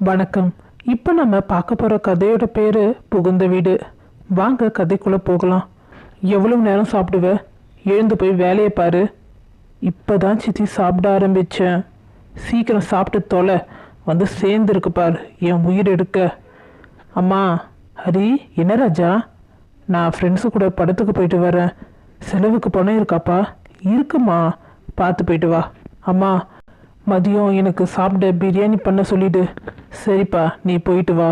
வணக்கம். இப்போ நம்ம பார்க்க போகிற கதையோட பேர் புகுந்த வீடு. வாங்க கதைக்குள்ளே போகலாம். எவ்வளவு நேரம் சாப்பிடுவ? எழுந்து போய் வேலையை பாரு. இப்போ தான் சித்தி சாப்பிட ஆரம்பித்தேன். சீக்கிரம் சாப்பிட்டு தொலை. வந்து சேர்ந்துருக்கு பார் என் உயிர் எடுக்க. அம்மா. ஹரி, என்ன ராஜா? நான் ஃப்ரெண்ட்ஸு கூட படத்துக்கு போயிட்டு வரேன். செலவுக்கு பணம் இருக்காப்பா? இருக்குமா, பார்த்து போயிட்டு வா. அம்மா, மதியம் எனக்கு சாப்பிட பிரியாணி பண்ண சொல்லிடு. சரிப்பா, நீ போயிட்டு வா.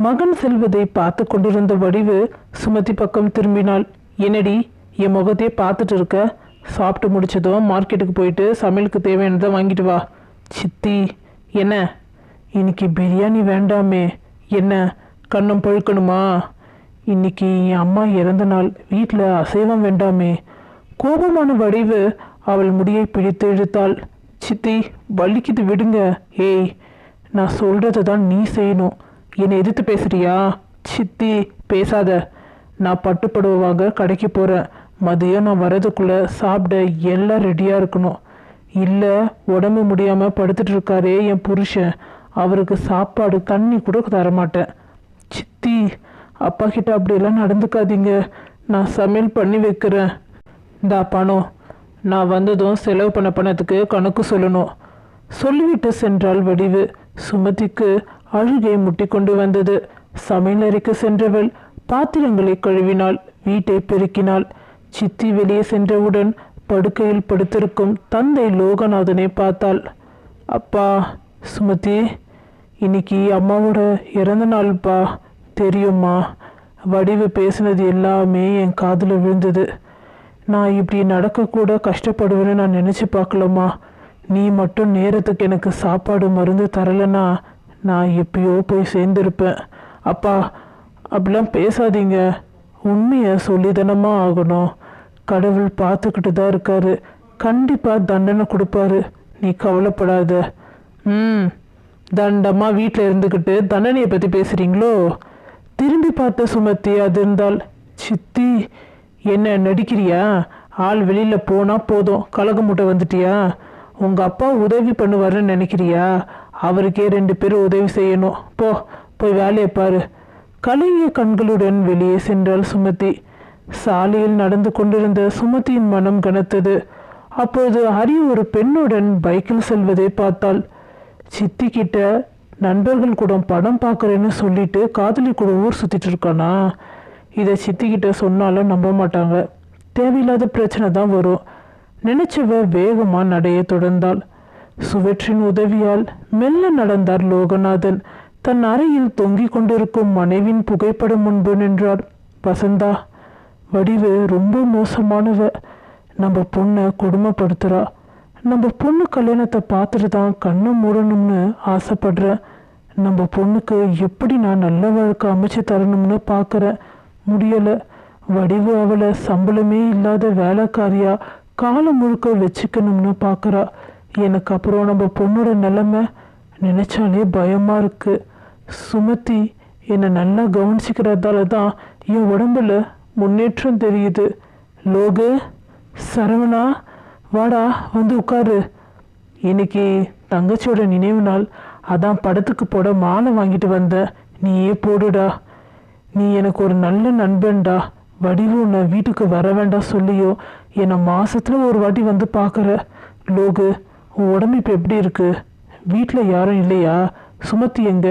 மகன் செல்வதை பார்த்து கொண்டிருந்த வடிவு சுமதி பக்கம் திரும்பினாள். என்னடி, என் முகத்தையே பார்த்துட்டு இருக்க? சாப்பிட்டு முடிச்சதும் மார்க்கெட்டுக்கு போயிட்டு சமையலுக்கு தேவையானதை வாங்கிட்டு வா. சித்தி. என்ன? இன்னைக்கு பிரியாணி வேண்டாமே. என்ன, கண்ணம் பழுக்கணுமா? இன்னைக்கு என் அம்மா இறந்த நாள், வீட்டில் அசைவம் வேண்டாமே. கோபமான வடிவு அவள் முடியை பிடித்து இழுத்தாள். சித்தி, வலிக்குது, விடுங்க. ஏய், நான் சொல்கிறத தான் நீ செய்யணும். என்னை எதிர்த்து பேசுறியா? சித்தி, பேசாத. நான் பட்டுப்படவை வாங்க கடைக்கு போகிறேன். மதியம் நான் வரதுக்குள்ளே சாப்பிட எல்லாம் ரெடியாக இருக்கணும். இல்லை, உடம்பு முடியாமல் படுத்துட்டு இருக்காரே என் புருஷன், அவருக்கு சாப்பாடு தண்ணி கூட தரமாட்டேன். சித்தி, அப்பா கிட்ட அப்படியெல்லாம் நடந்துக்காதீங்க. நான் சமையல் பண்ணி வைக்கிறேன். இந்தா பணம். நான் வந்ததும் செலவு பண்ண பணத்துக்கு கணக்கு சொல்லணும். சொல்லிவிட்டு சென்றாள் வடிவு. சுமதிக்கு அழுகை முட்டி கொண்டு வந்தது. சமையலறைக்கு சென்றவள் பாத்திரங்களை கழுவினாள், வீட்டை பெருக்கினாள். சித்தி வெளியே சென்றவுடன் படுக்கையில் படுத்திருக்கும் தந்தை லோகநாதனை பார்த்தாள். அப்பா. சுமதி, இன்னைக்கு அம்மாவோட இறந்த நாள்ப்பா. தெரியுமா? வடிவு பேசினது எல்லாமே என் காதில் விழுந்தது. நான் இப்படி நடக்கக்கூட கஷ்டப்படுவேன்னு நான் நினச்சி பார்க்கலம்மா. நீ மட்டும் நேரத்துக்கு எனக்கு சாப்பாடு மருந்து தரலைன்னா நான் எப்பயோ போய் சேர்ந்துருப்பேன். அப்பா, அப்படிலாம் பேசாதீங்க. உண்மையை சொல்லிதானமா ஆகணும். கடவுள் பார்த்துக்கிட்டு தான் இருக்காரு. கண்டிப்பாக தண்டனை கொடுப்பாரு. நீ கவலைப்படாத. தண்டமாக வீட்டில் இருந்துக்கிட்டு தண்டனையை பற்றி பேசுகிறீங்களோ? திரும்பி பார்த்த சுமதி அதிர்ந்தாள். சித்தி, என்ன நடிக்கிறியா? ஆள் வெளியில் போனால் போதும் கலக மூட்டை வந்துட்டியா? உங்கள் அப்பா உதவி பண்ணுவாருன்னு நினைக்கிறியா? அவருக்கே 2 பேர் உதவி செய்யணும். போய் வேலையை பாரு. கலங்கிய கண்களுடன் வெளியே சென்றாள் சுமதி. சாலையில் நடந்து கொண்டிருந்த சுமதியின் மனம் கனத்தது. அப்போது ஹரி ஒரு பெண்ணுடன் பைக்கில் செல்வதை பார்த்தாள். சித்தி கிட்ட நண்பர்கள் கூட படம் பார்க்குறேன்னு சொல்லிட்டு காதலி கூட ஊர் சுற்றிட்டு இருக்கானா? இதை சித்திக்கிட்ட சொன்னாலும் நம்ப மாட்டாங்க. தேவையில்லாத பிரச்சனை தான் வரும். நினைச்சவ வேகமாக நடைய தொடர்ந்தாள். சுவற்றின் உதவியால் மெல்ல நடந்தார் லோகநாதன். தன் அறையில் தொங்கிக் கொண்டிருக்கும் மனைவின் புகைப்படம் முன்பு நின்றார். வசந்தா, வடிவு ரொம்ப மோசமானவ. நம்ம பொண்ணை கொடுமைப்படுத்துறா. நம்ம பொண்ணு கல்யாணத்தை பார்த்துட்டு தான் கண்ணை மூடணும்னு ஆசைப்படுறேன். நம்ம பொண்ணுக்கு எப்படி நான் நல்ல வாழ்க்கை அமைச்சு தரணும்னு பார்க்குறேன். முடியலை. வடிவு அவளை சம்பளமே இல்லாத வேலைக்காரியா காலம் முழுக்க வச்சுக்கணும்னு பார்க்குறா. எனக்கு அப்புறம் நம்ம பொண்ணோட நிலைமை நினைச்சாலே பயமாக இருக்கு. சுமதி என்னை நல்லா கவனிச்சிக்கிறதால தான் என் உடம்புல முன்னேற்றம் தெரியுது. லோகு, சரவணா, வாடா, வந்து உட்காரு. இன்னைக்கு தங்கச்சியோட நினைவு நாள், அதான் படத்துக்கு போட மாலை வாங்கிட்டு வந்தேன். நீயே போடுடா. நீ எனக்கு ஒரு நல்ல நண்பன்டா. வடிவு உன்னை வீட்டுக்கு வர வேண்டாம் சொல்லியோ என்னை மாசத்துல ஒரு வாட்டி வந்து பார்க்குற. லோகு, உன் உடம்பு இப்போ எப்படி இருக்கு? வீட்டில் யாரும் இல்லையா? சுமதி எங்க?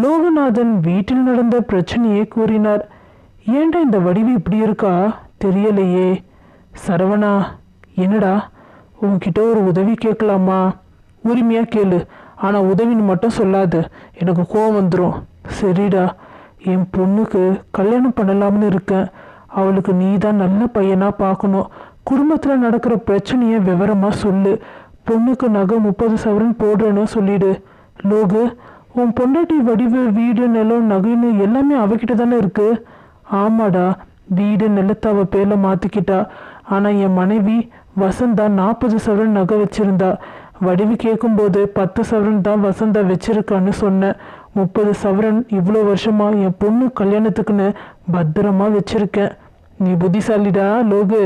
லோகநாதன் வீட்டில் நடந்த பிரச்சனையை கூறினார். ஏண்டா இந்த வடிவு இப்படி இருக்கா தெரியலையே. சரவணா, என்னடா, உன்கிட்ட ஒரு உதவி கேட்கலாமா? உரிமையாக கேளு, ஆனால் உதவின்னு மட்டும் சொல்லாத, எனக்கு கோவம் வந்துடும். சரிடா, என் பொண்ணுக்கு கல்யாணம் பண்ணலாம்னு இருக்கேன். அவளுக்கு நீ தான் நல்ல பையனாக பார்க்கணும். குடும்பத்தில் நடக்கிற பிரச்சனையை விவரமாக சொல்லு. பொண்ணுக்கு நகை 30 சவரன் போடுறேன்னு சொல்லிடு. லோகு, உன் பொண்டாட்டி வடிவு வீடு, நிலம், நகைன்னு எல்லாமே அவகிட்ட தானே இருக்கு. ஆமாடா, வீடு நிலத்தை அவள் பேரில் மாற்றிக்கிட்டா. ஆனால் என் மனைவி வசந்தா 40 சவரன் நகை வச்சிருந்தா. வடிவு கேட்கும்போது 10 சவரன் தான் வசந்தா வச்சிருக்கான்னு சொன்னேன். 30 சவரன் இவ்வளோ வருஷமா என் பொண்ணு கல்யாணத்துக்குன்னு பத்திரமா வச்சிருக்கேன். நீ புத்திசாலிடா லோகு.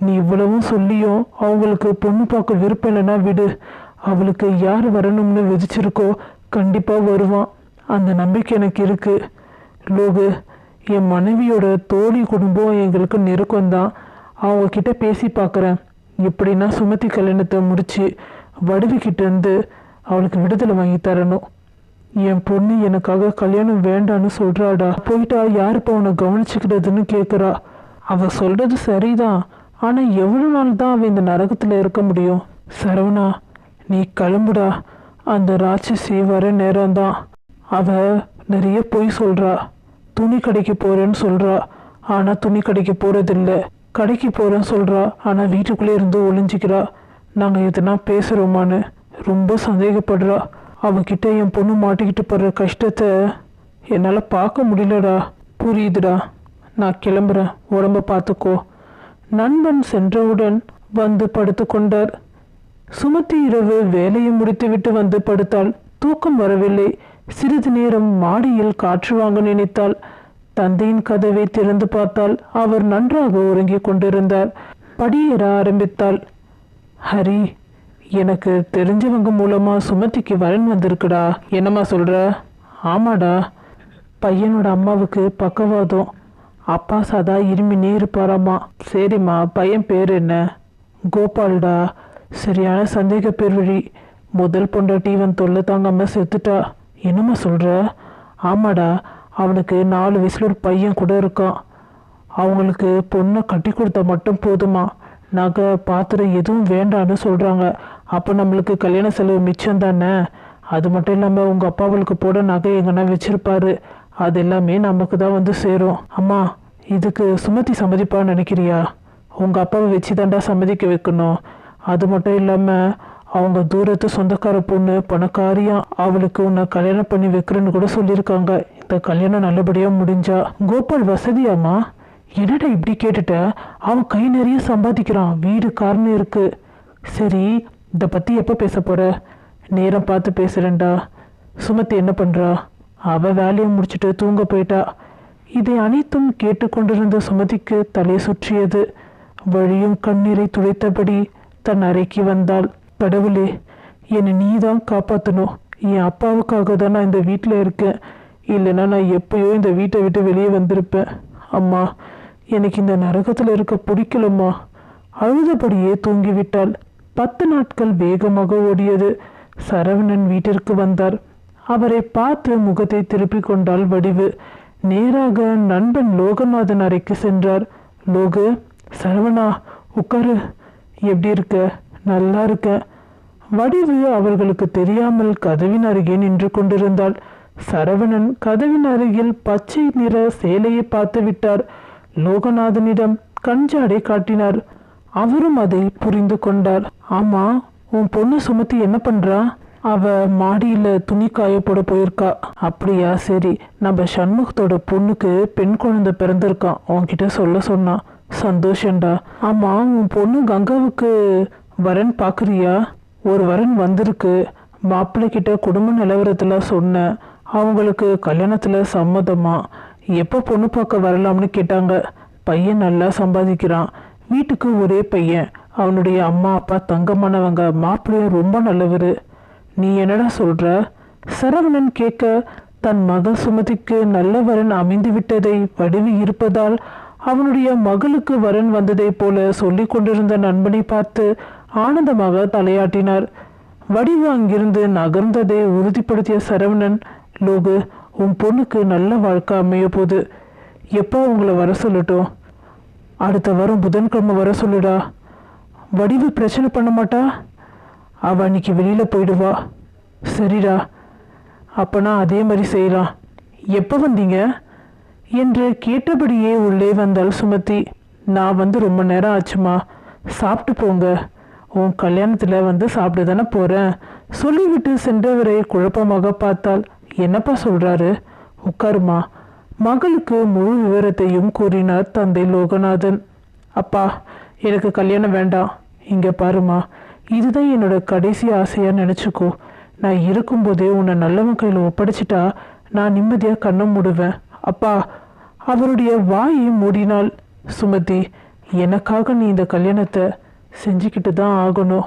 நீ இவ்வளவும் சொல்லியும் அவங்களுக்கு பொண்ணு பார்க்க விருப்பம் இல்லைன்னா விடு. அவளுக்கு யார் வரணும்னு விதிச்சிருக்கோ கண்டிப்பாக வருவான். அந்த நம்பிக்கை எனக்கு இருக்கு. லோகு, என் மனைவியோட தோழி குடும்பம் எங்களுக்கு நெருக்கம்தான். அவங்கக்கிட்ட பேசி பார்க்குறேன். எப்படின்னா சுமதி கல்யாணத்தை முடித்து வடிவுக்கிட்டேருந்து அவளுக்கு விடுதலை வாங்கி தரணும். என் பொண்ணு எனக்காக கல்யாணம் வேண்டான்னு சொல்கிறாடா. போயிட்டா யாருப்பா அவனை கவனிச்சுக்கிறதுன்னு கேட்குறா. அவள் சொல்கிறது சரிதான். ஆனால் எவ்வளோ நாள் தான் அவள் இந்த நரகத்தில் இருக்க முடியும்? சரவணா, நீ கிளம்புடா. அந்த ராட்சசி வர நேரம்தான். அவள் நிறைய பொய் சொல்கிறா. துணி கடைக்கு போகிறேன்னு சொல்கிறா, ஆனால் துணி கடைக்கு போகிறதில்ல. கடைக்கு போகிறேன்னு சொல்கிறா, ஆனால் வீட்டுக்குள்ளே இருந்து ஒளிஞ்சிக்கிறா. நாங்கள் எதுனா பேசுகிறோமான்னு ரொம்ப சந்தேகப்படுறா. அவகிட்ட என் பொண்ணு மாட்டிக்கிட்டு படுற கஷ்டத்தை என்னால் பார்க்க முடியலடா. புரியுதுடா. நான் கிளம்புறேன். உடம்ப பார்த்துக்கோ. நண்பன் சென்றவுடன் வந்து படுத்து கொண்டார். சுமதி இரவு வேலையை முடித்துவிட்டு வந்து படுத்தாள். தூக்கம் வரவில்லை. சிறிது நேரம் மாடியில் காற்று வாங்க நினைத்தாள். தந்தையின் கதவை திறந்து பார்த்தால் அவர் நன்றாக உறங்கிக் கொண்டிருந்தார். படியேற ஆரம்பித்தாள். ஹரி, எனக்கு தெரிஞ்சவங்க மூலமா சுமதிக்கு வரன் வந்திருக்குடா. என்னம்மா சொல்ற? ஆமாடா, பையனோட அம்மாவுக்கு பக்கவாதம். அப்பா சதா இருமினே இருப்பாராம்மா. சரிம்மா, பையன் பேர் என்ன? கோபால்டா. சரியான சந்தேக பேர் வழி. முதல் பொண்டாட்டி இவன் தொல்லை தாங்காம செத்துட்டா. என்னம்மா சொல்ற? ஆமாடா, அவனுக்கு 4 வயசுல ஒரு பையன் கூட இருக்கான். அவங்களுக்கு பொண்ணை கட்டி கொடுத்தா மட்டும் போதுமா. நகை பாத்திரம் எதுவும் வேண்டான்னு சொல்கிறாங்க. அப்போ நம்மளுக்கு கல்யாண செலவு மிச்சம் தானே. அது மட்டும் இல்லாமல் உங்கள் அப்பாவுக்கு போட நகை எங்கன்னா வச்சுருப்பாரு. அது எல்லாமே நமக்கு தான் வந்து சேரும். அம்மா, இதுக்கு சுமதி சம்மதிப்பான்னு நினைக்கிறியா? உங்கள் அப்பாவை வச்சு தாண்டா சம்மதிக்க வைக்கணும். அது மட்டும் இல்லாமல் அவங்க தூரத்து சொந்தக்கார பொண்ணு பணக்காரியா. அவளுக்கு உன்னை கல்யாணம் பண்ணி வைக்கிறேன்னு கூட சொல்லியிருக்காங்க. இந்த கல்யாணம் நல்லபடியாக முடிஞ்சா. கோபால் வசதியாம்மா? என்னடா இப்படி கேட்டுட்ட? அவன் கை நிறைய சம்பாதிக்கிறான். வீடு காரணம் இருக்கு. சரி, இதை பற்றி எப்போ பேச போகிற? நேரம் பார்த்து பேசுகிறேன்டா. சுமதி என்ன பண்ணுறா? அவள் வேலையை முடிச்சுட்டு தூங்க போயிட்டா. இதை அனைத்தும் கேட்டுக்கொண்டிருந்த சுமதிக்கு தலை சுற்றியது. வழியும் கண்ணீரை துடைத்தபடி தன் அறைக்கு வந்தாள். கடவுளே, என்னை நீ தான் காப்பாற்றணும். என் அப்பாவுக்காக தான் நான் இந்த வீட்டில் இருக்கேன். இல்லைன்னா நான் எப்பயோ இந்த வீட்டை விட்டு வெளியே வந்திருப்பேன். அம்மா, எனக்கு இந்த நரகத்தில் இருக்க பிடிக்கலம்மா. அழுதபடியே தூங்கிவிட்டாள். 10 நாட்கள் வேகமாக ஓடியது. சரவணன் வீட்டிற்கு வந்தார். அவரை பார்த்து முகத்தை திருப்பி கொண்டாள் வடிவு. நேராக நண்பன் லோகநாதன் அறைக்கு சென்றார். லோகு, சரவணா உட்காரு. எப்படி இருக்க? நல்லா இருக்க. வடிவு அவர்களுக்கு தெரியாமல் கதவின் அருகே நின்று கொண்டிருந்தாள். சரவணன் கதவின் அருகில் பச்சை நிற சேலையை பார்த்து விட்டார். லோகநாதனிடம் கஞ்சாடை காட்டினார். அவரும் அதை புரிந்து கொண்டார். ஆமா, உன் பொண்ணு சுமதி என்ன பண்றா? அவ மாடியில துணி காய போட போயிருக்கா. அப்படியா? சரி, நம்ம சண்முகத்தோட பொண்ணுக்கு பெண் குழந்தை பிறந்திருக்கான். உன்கிட்ட சொல்ல சொன்னான். சந்தோஷண்டா. ஆமா, உன் பொண்ணு கங்காவுக்கு வரன் பார்க்குறியா? ஒரு வரன் வந்திருக்கு. மாப்பிள்ளை கிட்ட குடும்ப நிலவரத்துல சொன்னேன். அவங்களுக்கு கல்யாணத்துல சம்மதமா. எப்போ பொண்ணு பார்க்க வரலாம்னு கேட்டாங்க. பையன் நல்லா சம்பாதிக்கிறான். வீட்டுக்கு ஒரே பையன். அவனுடைய அம்மா அப்பா தங்கமானவங்க. மாப்பிள்ளையும் ரொம்ப நல்லவர். நீ என்னடா சொல்ற? சரவணன் கேட்க, தன் மகள் சுமதிக்கு நல்ல வரன் அமைந்து விட்டதை வடிவு இருப்பதால் அவனுடைய மகளுக்கு வரன் வந்ததை போல சொல்லி கொண்டிருந்த நண்பனை பார்த்து ஆனந்தமாக தலையாட்டினார். வடிவு அங்கிருந்து நகர்ந்ததை உறுதிப்படுத்திய சரவணன், லோகு, உன் பொண்ணுக்கு நல்ல வாழ்க்கை அமைய போது. எப்போ உங்களை வர சொல்லட்டும்? அடுத்த வாரம் புதன்கிழமை வர சொல்லுடா. வடிவு பிரச்சனை பண்ண மாட்டா? அவள் அன்னைக்கு வெளியில் போயிடுவா. சரிடா, அப்போனா அதே மாதிரி செய்யலாம். எப்போ வந்தீங்க என்று கேட்டபடியே உள்ளே வந்தாள் சுமதி. நான் வந்து ரொம்ப நேரம் ஆச்சுமா. சாப்பிட்டு போங்க. உன் கல்யாணத்தில் வந்து சாப்பிட்டு தானே போகிறேன் சொல்லிவிட்டு சென்றவரை குழப்பமாக பார்த்தாள். என்னப்பா சொல்கிறாரு? உட்காருமா. மகளுக்கு முழு விவரத்தையும் கூறினார் தந்தை லோகநாதன். அப்பா, எனக்கு கல்யாணம் வேண்டாம். இங்கே பாருமா, இதுதான் என்னோட கடைசி ஆசையாக நினச்சிக்கோ. நான் இருக்கும்போதே உன்னை நல்லவன் கையில் ஒப்படைச்சிட்டா நான் நிம்மதியாக கண்ணை மூடுவேன். அப்பா, அவருடைய வாயை மூடினாள் சுமதி. எனக்காக நீ இந்த கல்யாணத்தை செஞ்சுக்கிட்டு தான் ஆகணும்.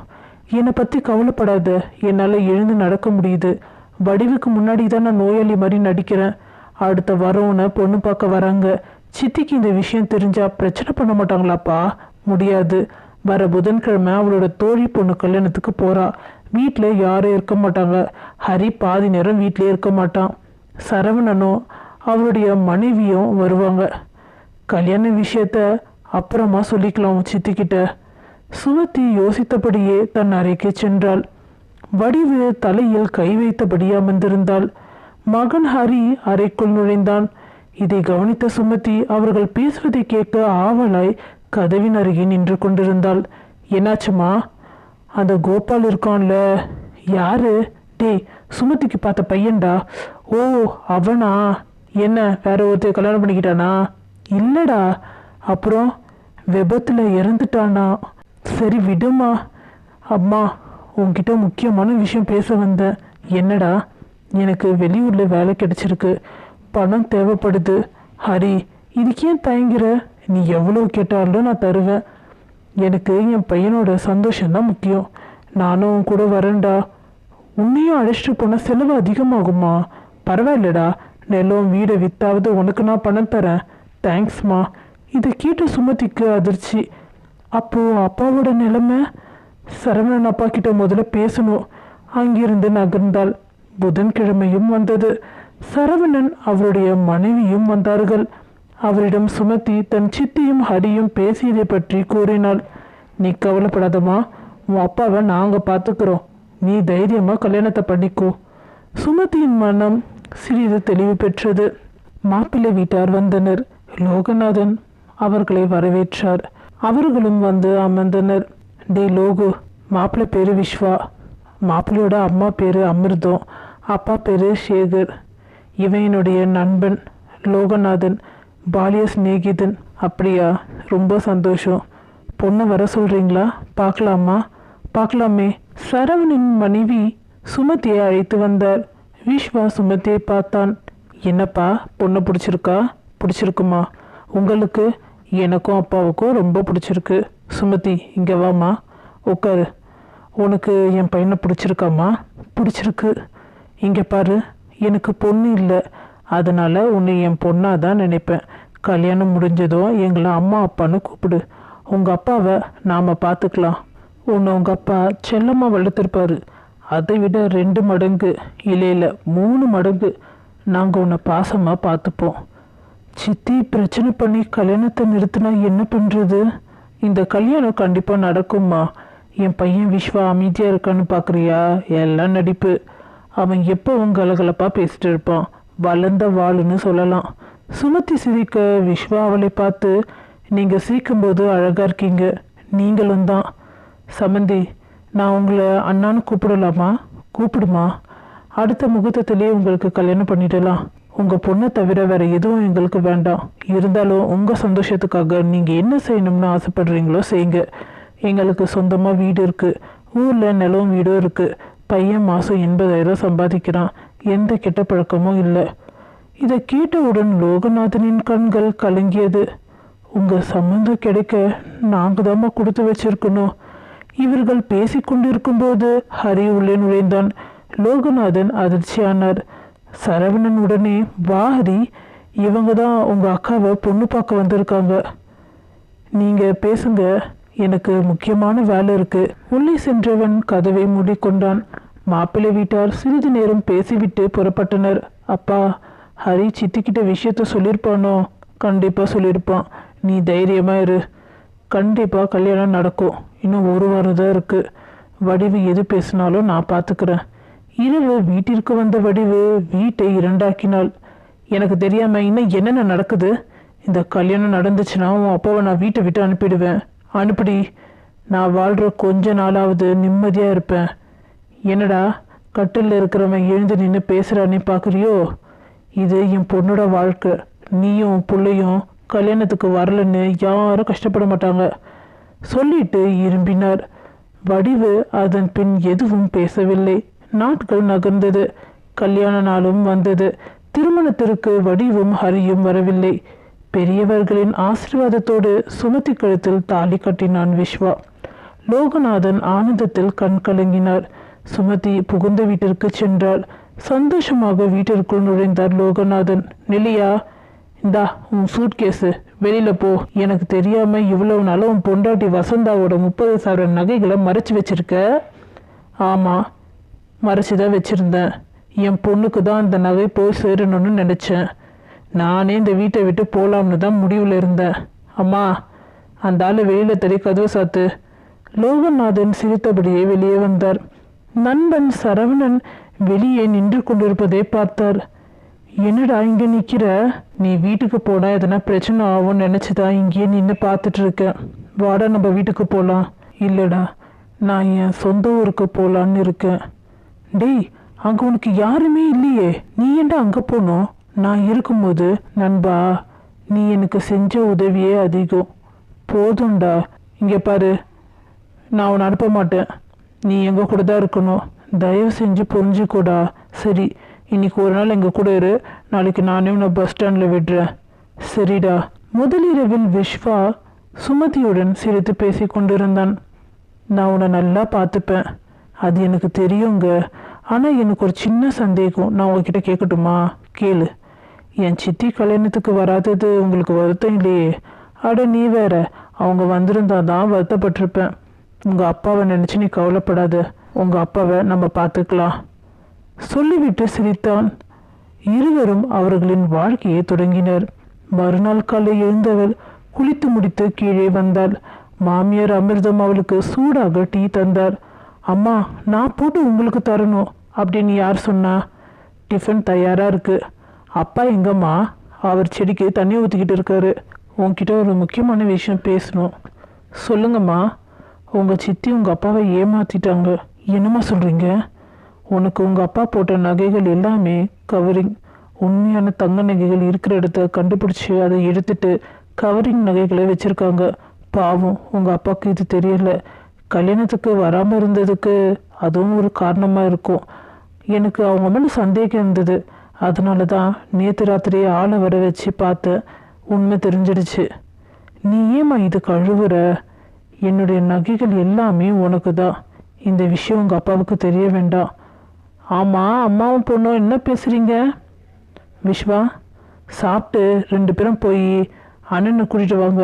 என்னை பற்றி கவலைப்படாத. என்னால் எழுந்து நடக்க முடியுது. வடிவுக்கு முன்னாடி தான் நான் நோயாளி மாதிரி நடிக்கிறேன். அடுத்த வரவுன பொண்ணு பார்க்க வராங்க. சித்திக்கு இந்த விஷயம் தெரிஞ்சா பிரச்சனை பண்ண மாட்டாங்களாப்பா? முடியாது. வர புதன்கிழமை அவளோட தோழி பொண்ணு கல்யாணத்துக்கு போறா. வீட்டில் யாரும் இருக்க மாட்டாங்க. ஹரி பாதி நேரம் வீட்டிலே இருக்க மாட்டான். சரவணனும் அவருடைய மனைவியும் வருவாங்க. கல்யாண விஷயத்த அப்புறமா சொல்லிக்கலாம் சித்திக்கிட்ட. சுமதி யோசித்தபடியே தன் அறைக்கு சென்றாள். வடிவு தலையில் கை வைத்தபடி அமர்ந்திருந்தாள். மகன் ஹரி அறைக்குள் நுழைந்தான். இதை கவனித்த சுமதி அவர்கள் பேசுவதை கேட்க ஆவலாய் கதவின் அருகே நின்று கொண்டிருந்தாள். என்னாச்சுமா? அந்த கோபால் இருக்கான்ல. யாரு? டேய், சுமதிக்கு பார்த்த பையன்டா. ஓ, அவனா? என்ன வேற ஒருத்தர் கல்யாணம் பண்ணிக்கிட்டானா? இல்லடா. அப்புறம் விபத்துல இறந்துட்டானா? சரி விடுமா. அம்மா, உன்கிட்ட முக்கியமான விஷயம் பேச வந்தேன். என்னடா? எனக்கு வெளியூரில் வேலை கிடைச்சிருக்கு. பணம் தேவைப்படுது. ஹரி, இதுக்கு ஏன் தயங்குற? நீ எவ்வளோ கேட்டாலும் நான் தருவேன். எனக்கு என் பையனோட சந்தோஷம்தான் முக்கியம். நானும் கூட வரேன்டா. உன்னையும் அழைச்சிட்டு போனால் செலவு அதிகமாகுமா? பரவாயில்லடா, நிலம் வீடை வித்தாவது உனக்கு நான் பணம் தரேன். தேங்க்ஸ்மா. இதை கேட்ட சுமதிக்கு அதிர்ச்சி. அப்போது அப்பாவோட நிலைமை? சரவணன் அப்பா கிட்ட முதல்ல பேசணும். அங்கிருந்து நகர்ந்தாள். புதன்கிழமையும் வந்தது. சரவணன் அவருடைய மனைவியும் வந்தார்கள். அவரிடம் சுமதி தன் சித்தியும் ஹரியும் பேசியதை பற்றி கூறினாள். நீ கவலைப்படாதம்மா, உன் அப்பாவை நாங்கள் பார்த்துக்கிறோம். நீ தைரியமாக கல்யாணத்தை பண்ணிக்கோ. சுமதியின் மனம் சிறிது தெளிவு பெற்றது. மாப்பிள்ளை வீட்டார் வந்தனர். லோகநாதன் அவர்களை வரவேற்றார். அவர்களும் வந்து அமர்ந்தனர். டே லோகு, மாப்பிள்ளை பேரு விஸ்வா, மாப்பிள்ளையோட அம்மா பேரு அமிர்தம், அப்பா பேரு சேகர். இவன் என்னுடைய நண்பன் லோகநாதன், பாலிய சிநேகிதன். அப்படியா? ரொம்ப சந்தோஷம். பொண்ணை வர சொல்கிறீங்களா? பார்க்கலாமா? பார்க்கலாமே. சரவணின் மனைவி சுமதியை அழைத்து வந்தார். விஸ்வா சுமதியை பார்த்தான். என்னப்பா, பொண்ணை பிடிச்சிருக்கா? பிடிச்சிருக்குமா? உங்களுக்கு? எனக்கும் அப்பாவுக்கும் ரொம்ப பிடிச்சிருக்கு. சுமதி, இங்கே வாமா, உட்காரு. உனக்கு என் பையனை பிடிச்சிருக்காம்மா? பிடிச்சிருக்கு. இங்கே பாரு, எனக்கு பொண்ணு இல்லை. அதனால் உன்னை என் பொண்ணாக தான் நினைப்பேன். கல்யாணம் முடிஞ்சதும் எங்களை அம்மா அப்பான்னு கூப்பிடு. உங்கள் அப்பாவை நாம் பார்த்துக்கலாம். உன்னை உங்கள் அப்பா செல்லம்மா வளர்த்துருப்பாரு. அதை விட 2 மடங்கு, இல்லை 3 மடங்கு நாங்கள் உன்னை பாசமாக பார்த்துப்போம். சித்தி பிரச்சனை பண்ணி கல்யாணத்தை நிறுத்தினா என்ன பண்ணுறது? இந்த கல்யாணம் கண்டிப்பாக நடக்கும்மா. என் பையன் விஸ்வா அமைதியாக இருக்கான்னு பார்க்குறியா? எல்லாம் நடிப்பு. அவன் எப்போவும் கலகலப்பாக பேசிட்டு இருப்பான். வளர்ந்த வாளுன்னு சொல்லலாம். சுமதி சிரிக்க விஸ்வா அவளை பார்த்து, நீங்கள் சிரிக்கும்போது அழகாக இருக்கீங்க. நீங்களும் தான். சமந்தி, நான் உங்களை அண்ணான்னு கூப்பிடலாமா? கூப்பிடுமா. அடுத்த முகூர்த்தத்திலே உங்களுக்கு கல்யாணம் பண்ணிடலாம். உங்கள் பொண்ணை தவிர வேறு எதுவும் எங்களுக்கு வேண்டாம். இருந்தாலும் உங்கள் சந்தோஷத்துக்காக நீங்கள் என்ன செய்யணும்னு ஆசைப்படுறீங்களோ செய்யுங்க. எங்களுக்கு சொந்தமாக வீடு இருக்குது. ஊரில் நிலம் வீடும் இருக்குது. பையன் மாதம் 80,000 சம்பாதிக்கிறான். எந்த கெட்ட பழக்கமும் இல்லை. இதை கேட்டவுடன் லோகநாதனின் கண்கள் கலங்கியது. உங்கள் சம்மந்தம் கிடைக்க நாங்கள் தாம்மா கொடுத்து வச்சிருக்கணும். இவர்கள் பேசிக்கொண்டிருக்கும்போது ஹரி உள்ளே நுழைந்தான். லோகநாதன் அதிர்ச்சியானார். சரவணன் உடனே, வா ஹரி, இவங்க தான் உங்கள் அக்காவை பொண்ணு பார்க்க வந்திருக்காங்க. நீங்கள் பேசுங்க, எனக்கு முக்கியமான வேலை இருக்குது. உள்ளே சென்றவன் கதவை மூடிக்கொண்டான். மாப்பிள்ளை வீட்டார் சிறிது நேரம் பேசிவிட்டு புறப்பட்டனர். அப்பா, ஹரி சித்திக்கிட்ட விஷயத்த சொல்லியிருப்பானோ? கண்டிப்பாக சொல்லியிருப்பான். நீ தைரியமாக இரு. கண்டிப்பாக கல்யாணம் நடக்கும். இன்னும் 1 வாரம் தான் இருக்குது. வடிவு எது பேசினாலும் நான் பார்த்துக்கிறேன். இரவு வீட்டிற்கு வந்த வடிவு வீட்டை 2ஆக்கினாள். எனக்கு தெரியாமல் இன்னும் என்னென்ன நடக்குது? இந்த கல்யாணம் நடந்துச்சுன்னா உன் அப்பாவை நான் வீட்டை விட்டு அனுப்பிடுவேன். அனுப்பிடி. நான் வாழ்கிற கொஞ்ச நாளாவது நிம்மதியாக இருப்பேன். என்னடா, கட்டிலில் இருக்கிறவன் எழுந்து நின்று பேசுகிறானே பார்க்குறியோ? இது என் பொண்ணோட வாழ்க்கை. நீயும் பிள்ளையும் கல்யாணத்துக்கு வரலன்னு யாரும் கஷ்டப்பட மாட்டாங்க. சொல்லிட்டு இரும்பினார். வடிவு அதன் பின் எதுவும் பேசவில்லை. நாட்கள் நகர்ந்தது. கல்யாண நாளும் வந்தது. திருமணத்திற்கு வடிவும் ஹரியும் வரவில்லை. பெரியவர்களின் ஆசீர்வாதத்தோடு சுமதி கழுத்தில் தாலி கட்டினான் விஸ்வா. லோகநாதன் ஆனந்தத்தில் கண் கலங்கினார். சுமதி புகுந்த வீட்டிற்கு சென்றாள். சந்தோஷமாக வீட்டிற்குள் நுழைந்தார் லோகநாதன். நெல்லியா, இந்தா உன் சூட்கேஸு, வெளியில போ. எனக்கு தெரியாம இவ்வளவு நாளும் உன் பொண்டாட்டி வசந்தாவோட 30,000 நகைகளை மறைச்சு வச்சிருக்க. ஆமா, மறைச்சுதான் வச்சிருந்தேன். என் பொண்ணுக்கு தான் அந்த நகை போய் சேரணும்னு நினைச்சேன். நானே இந்த வீட்டை விட்டு போலாம்னு தான் முடிவில் இருந்தேன். அம்மா, அந்த ஆளு வெளியில தறி கதவு சாத்து. லோகநாதன் சிரித்தபடியே வெளியே வந்தார். நண்பன் சரவணன் வெளியே நின்று கொண்டிருப்பதை பார்த்தார். என்னடா இங்க நிக்கிற? நீ வீட்டுக்கு போனா எதனா பிரச்சனை ஆகும்னு நினைச்சுதான் இங்கேயே நின்று பார்த்துட்டு இருக்கேன். வாடா நம்ம வீட்டுக்கு போலாம். இல்லடா, நான் என் சொந்த ஊருக்கு போலான்னு இருக்கேன். டேய், அங்க உனக்கு யாருமே இல்லையே, நீ ஏன்டா அங்க போனோம்? நான் இருக்கும்போது. நண்பா, நீ எனக்கு செஞ்ச உதவியே அதிகம். போதும்டா. இங்க பாரு, நான் உன்னை அனுப்ப மாட்டேன். நீ எங்க கூட தான் இருக்கணும். தயவு செஞ்சு புரிஞ்சுக்கூடா. சரி, இன்னைக்கு ஒரு நாள் எங்க கூட இரு. நாளைக்கு நானே உன்னை பஸ் ஸ்டாண்ட்ல விடுறேன். சரிடா. முதலிரவில் விஸ்வா சுமதியுடன் சிரித்து பேசி கொண்டிருந்தான். நான் உன்னை நல்லா பார்த்துப்பேன், அது எனக்கு தெரியுங்க. ஆனால் எனக்கு ஒரு சின்ன சந்தேகம், நான் உங்ககிட்ட கேட்கட்டுமா? கேளு. என் சித்தி கல்யாணத்துக்கு வராதது உங்களுக்கு வருத்தம் இல்லையே? அட நீ வேற, அவங்க வந்திருந்தா தான் வருத்தப்பட்டிருப்பேன். உங்கள் அப்பாவை நினச்சி நீ கவலைப்படாத. உங்கள் அப்பாவை நம்ம பார்த்துக்கலாம் சொல்லிவிட்டு சிரித்தான். இருவரும் அவர்களின் வாழ்க்கையை தொடங்கினர். மறுநாள் காலை எழுந்தவள் குளித்து முடித்து கீழே வந்தாள். மாமியார் அமிர்தம் அவளுக்கு சூடாக டீ தந்தார். அம்மா, நான் போட்டு உங்களுக்கு தரணும் அப்படின்னு யார் சொன்னா? டிஃபன் தயாராக இருக்கு. அப்பா எங்கம்மா? அவர் செடிக்கு தண்ணி ஊற்றிக்கிட்டு இருக்காரு. உங்ககிட்ட ஒரு முக்கியமான விஷயம் பேசணும். சொல்லுங்கம்மா. உங்கள் சித்தி உங்கள் அப்பாவை ஏமாற்றிட்டாங்க. என்னம்மா சொல்கிறீங்க? உனக்கு உங்கள் அப்பா போட்ட நகைகள் எல்லாமே கவரிங். உண்மையான தங்க நகைகள் இருக்கிற இடத்த கண்டுபிடிச்சி அதை எடுத்துட்டு கவரிங் நகைகளை வச்சுருக்காங்க. பாவம், உங்கள் அப்பாவுக்கு இது தெரியல. கல்யாணத்துக்கு வராமல் இருந்ததுக்கு அதுவும் ஒரு காரணமாக இருக்கும். எனக்கு அவங்க மேலே சந்தேகம் இருந்தது. அதனால தான் நேற்று ராத்திரியே ஆளை வர வச்சு பார்த்தேன். உண்மை தெரிஞ்சிடுச்சு. நீ ஏம்மா இது கழுவுற? என்னுடைய நகைகள் எல்லாமே உனக்கு தான். இந்த விஷயம் உங்கள் அப்பாவுக்கு தெரிய வேண்டாம். ஆமாம், அம்மாவும் பொண்ணும் என்ன பேசுகிறீங்க? விஸ்வா, சாப்பிட்டு 2 பேரும் போய் அண்ணனை கூட்டிகிட்டு வாங்க.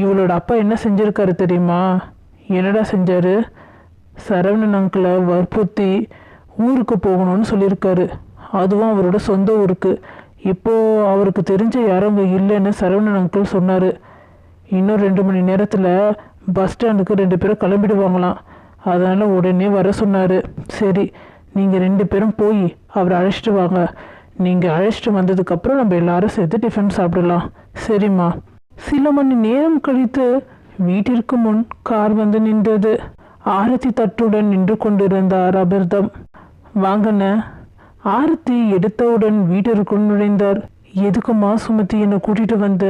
இவளோட அப்பா என்ன செஞ்சுருக்காரு தெரியுமா? என்னடா செஞ்சார்? சரவணன் அங்கிளை வற்புறுத்தி ஊருக்கு போகணும்னு சொல்லியிருக்காரு. அதுவும் அவரோட சொந்த ஊருக்கு. இப்போது அவருக்கு தெரிஞ்ச யாரும் அங்கே இல்லைன்னு சரவணன் அங்கிள் சொன்னார். இன்னும் 2 மணி நேரத்தில் பஸ் ஸ்டாண்டுக்கு 2 பேரும் கிளம்பிடுவாங்களாம். அதனால் உடனே வர சொன்னார். சரி, நீங்கள் 2 பேரும் போய் அவரை அழைச்சிட்டு வாங்க. நீங்கள் அழைச்சிட்டு வந்ததுக்கப்புறம் நம்ம எல்லாரும் சேர்த்து டிஃபன் சாப்பிடலாம். சரிம்மா. சில மணி நேரம் கழித்து வீட்டிற்கு முன் கார் வந்து நின்றது. ஆரத்தி தட்டுடன் நின்று கொண்டிருந்தார் அமிர்தம். வாங்கண்ண. ஆரத்தி எடுத்தவுடன் வீட்டிற்குள் நுழைந்தார். எதுக்குமா சுமதி என்னை கூட்டிகிட்டு வந்த?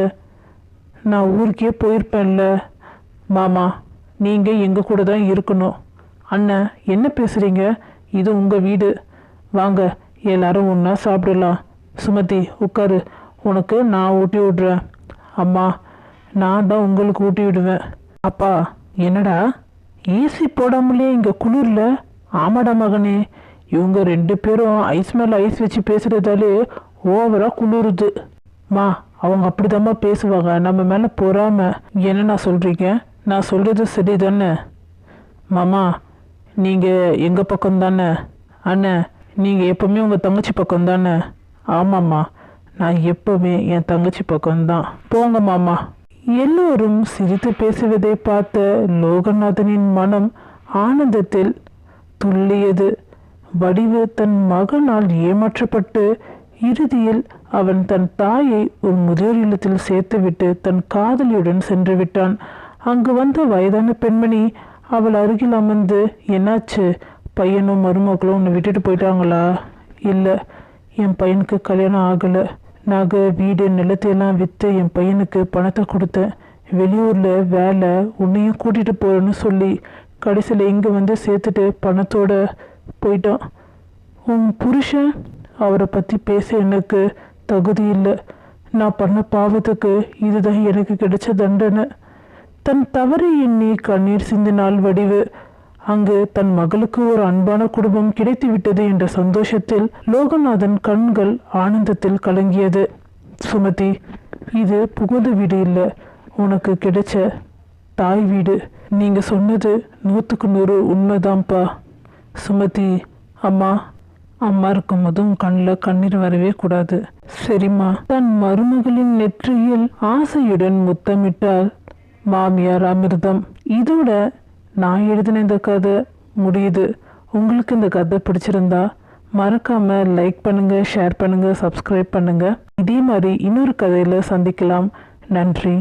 நான் ஊருக்கே போயிருப்பேன்ல. மாமா, நீங்கள் எங்கள் கூட தான் இருக்கணும். அண்ணன், என்ன பேசுகிறீங்க? இது உங்கள் வீடு. வாங்க, எல்லாரும் ஒன்றா சாப்பிடலாம். சுமதி, உட்காரு. உனக்கு நான் ஊட்டி விடுறேன். அம்மா, நான் தான் உங்களுக்கு ஊட்டி விடுவேன். அப்பா, என்னடா ஏசி போடாமலே இங்கே குளிரில்? ஆமாடா மகனே, இவங்க 2 பேரும் ஐஸ் மேலே ஐஸ் வச்சு பேசுகிறதாலே ஓவராக குளிருது. மா, அவங்க அப்படிதாம்மா பேசுவாங்க. நம்ம மேலே பொறாம. என்னண்ணா சொல்கிறீங்க? நான் சொல்கிறது சரி தானே? மாமா, நீங்கள் எங்கள் பக்கம் தானே? அண்ணன், நீங்கள் எப்போவுமே உங்கள் தங்கச்சி பக்கம் தானே? ஆமாம்மா, நான் எப்போவுமே என் தங்கச்சி பக்கம்தான். போங்க மாமா. எல்லோரும் சிரித்து பேசுவதை பார்த்த லோகநாதனின் மனம் ஆனந்தத்தில் துள்ளியது. வடிவு தன் மகனால் ஏமாற்றப்பட்டு இறுதியில் அவன் தன் தாயை ஒரு முதியோர் இல்லத்தில் சேர்த்துவிட்டு தன் காதலியுடன் சென்று விட்டான். அங்கு வந்த வயதான பெண்மணி அவள் அருகில் அமர்ந்து, என்னாச்சு? பையனும் மருமகளும் உன்னை விட்டுட்டு போயிட்டாங்களா? இல்லை, என் பையனுக்கு கல்யாணம் ஆகலை. நகை, வீடு, நிலத்தையெல்லாம் விற்று என் பையனுக்கு பணத்தை கொடுத்தேன். வெளியூரில் வேலை, உன்னையும் கூட்டிகிட்டு போகிறேன்னு சொல்லி கடைசியில் இங்கே வந்து சேர்த்துட்டு பணத்தோடு போயிட்டான். உன் புருஷன், அவரை பற்றி பேச எனக்கு தகுதி இல்லை. நான் பண்ண பாவத்துக்கு இதுதான் எனக்கு கிடைச்ச தண்டனை. தன் தவறை எண்ணி கண்ணீர் சிந்தினாள் வடிவு. அங்கு தன் மகளுக்கு ஒரு அன்பான குடும்பம் கிடைத்துவிட்டது என்ற சந்தோஷத்தில் லோகநாதன் கண்கள் ஆனந்தத்தில் கலங்கியது. சுமதி, இது புகுந்த வீடு இல்லை, உனக்கு கிடைச்ச தாய் வீடு. நீங்க சொன்னது 100க்கு 100 உண்மைதான்ப்பா. சுமதி, அம்மா அம்மா இருக்கும்போதும் கண்ணில் கண்ணீர் வரவே கூடாது, சரிம்மா. தன் மருமகளின் நெற்றியில் ஆசையுடன் முத்தமிட்டாள் மாமியார் அமிர்தம். இதோட நான் எழுதின இந்த கதை முடியுது. உங்களுக்கு இந்த கதை பிடிச்சிருந்தா மறக்காம லைக் பண்ணுங்க, ஷேர் பண்ணுங்க, சப்ஸ்கிரைப் பண்ணுங்க. இதே மாதிரி இன்னொரு கதையில சந்திக்கலாம். நன்றி.